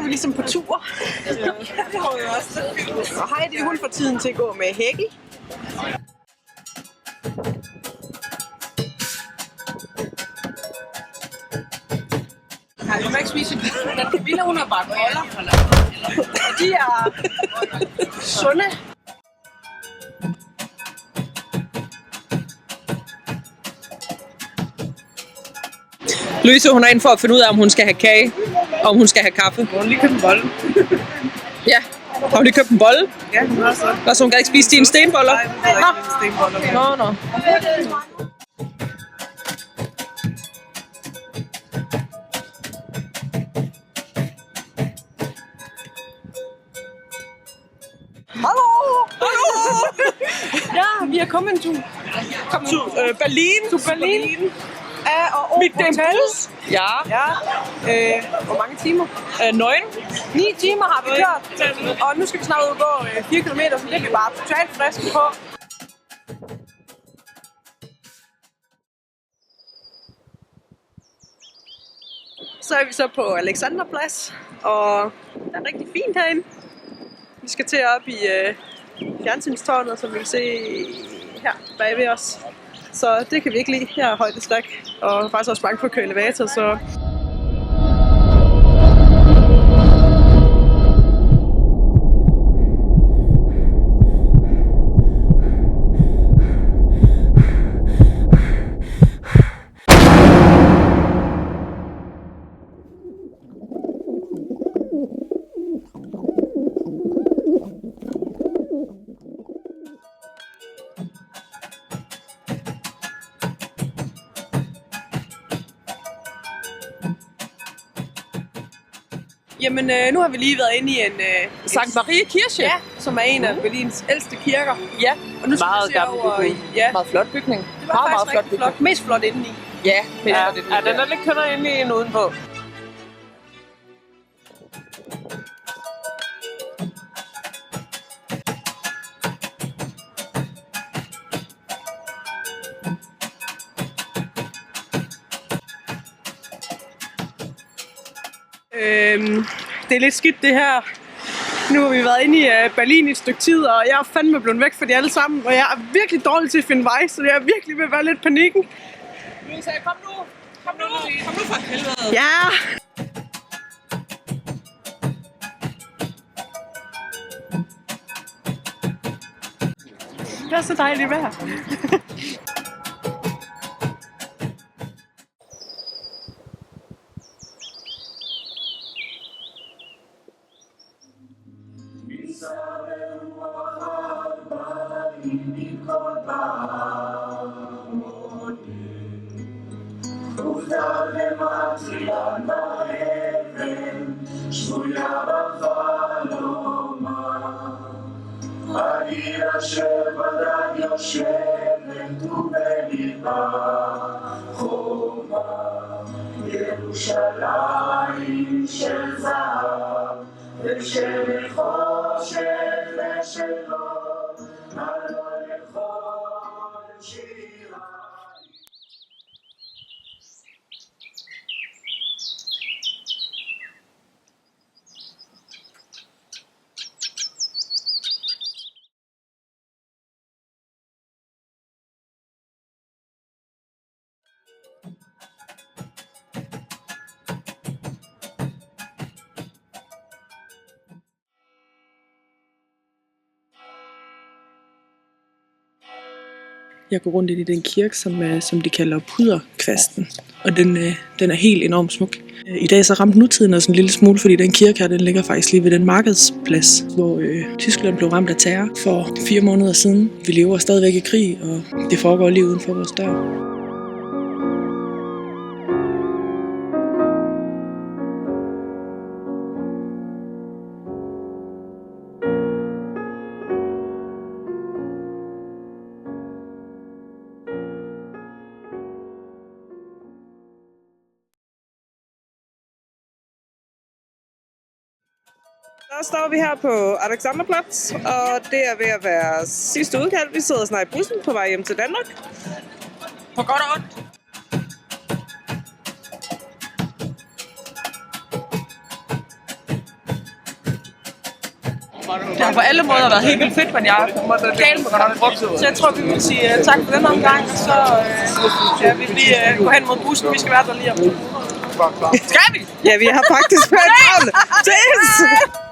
vi ligesom på tur. Og Heidi, hun får tiden til at gå med Hækkel. Du kan ikke spise den. Camilla, hun har bare boller. Og de er sunde. Louise, hun er inde for at finde ud af, om hun skal have kage, og om hun skal have kaffe. Hun lige købt en bolle. Ja, har hun lige købt en bolle? Ja, hun har så. Så hun kan ikke spise dine stenboller? Nej, det er ikke stenboller. Nå. Hallo! Ja, vi er kommet en tur. Berlin. Til Berlin. Og Mit hotels. Ja. Ja. Hvor mange timer? 9 timer har vi kørt. Og nu skal vi snart ud og gå 4 km, så det er vi bare totalt friske på. Så er vi så på Alexanderplads, og det er rigtig fint herinde. Vi skal til op i fjernsynstårnet, som vi kan se her bag ved os. Så det kan vi ikke lide. Her er højdestak, og faktisk også bange for at køre elevator, så... Jamen, nu har vi lige været inde i en... Sankt Marie Kirche. Ja, som er en af Berlins ældste kirker. Ja, Og nu skal meget vi se gammel over bygning. i... Ja, Meget flot bygning. det var meget faktisk rigtig flot. Mest flot indeni. Ja, Ja, den er lidt kønner inde i en udenpå. Det er lidt skidt det her. Nu har vi været inde i Berlin i et stykke tid, og jeg er fandme blevet væk fra de alle sammen. Og jeg er virkelig dårlig til at finde vej, så jeg er virkelig ved at være lidt panikken. Louise, kom nu. Kom nu for helvede. Ja! Det er så dejligt vejr. ירושלים של זהב ושל חושך ושלום הלא לכל שירה. Jeg går rundt ind i den kirke, som de kalder Puderkvasten, og den er helt enormt smuk. I dag så ramte nutiden også en lille smule, fordi den kirke her, den ligger faktisk lige ved den markedsplads, hvor Tyskland blev ramt af terror for 4 måneder siden. Vi lever stadigvæk i krig, og det foregår lige uden for vores dør. Så står vi her på Alexanderplatz, og det er ved at være sidste udkald. Vi sidder snart i bussen på vej hjem til Danmark. På godt og ondt. Det har på alle måder været helt vildt fedt, men jeg er galt på godt brugt. Så jeg tror, vi vil sige tak for den omgang, og så vil vi gå hen mod bussen. Vi skal være der lige om. Skal vi? Ja, vi har faktisk hørt om det. Ses!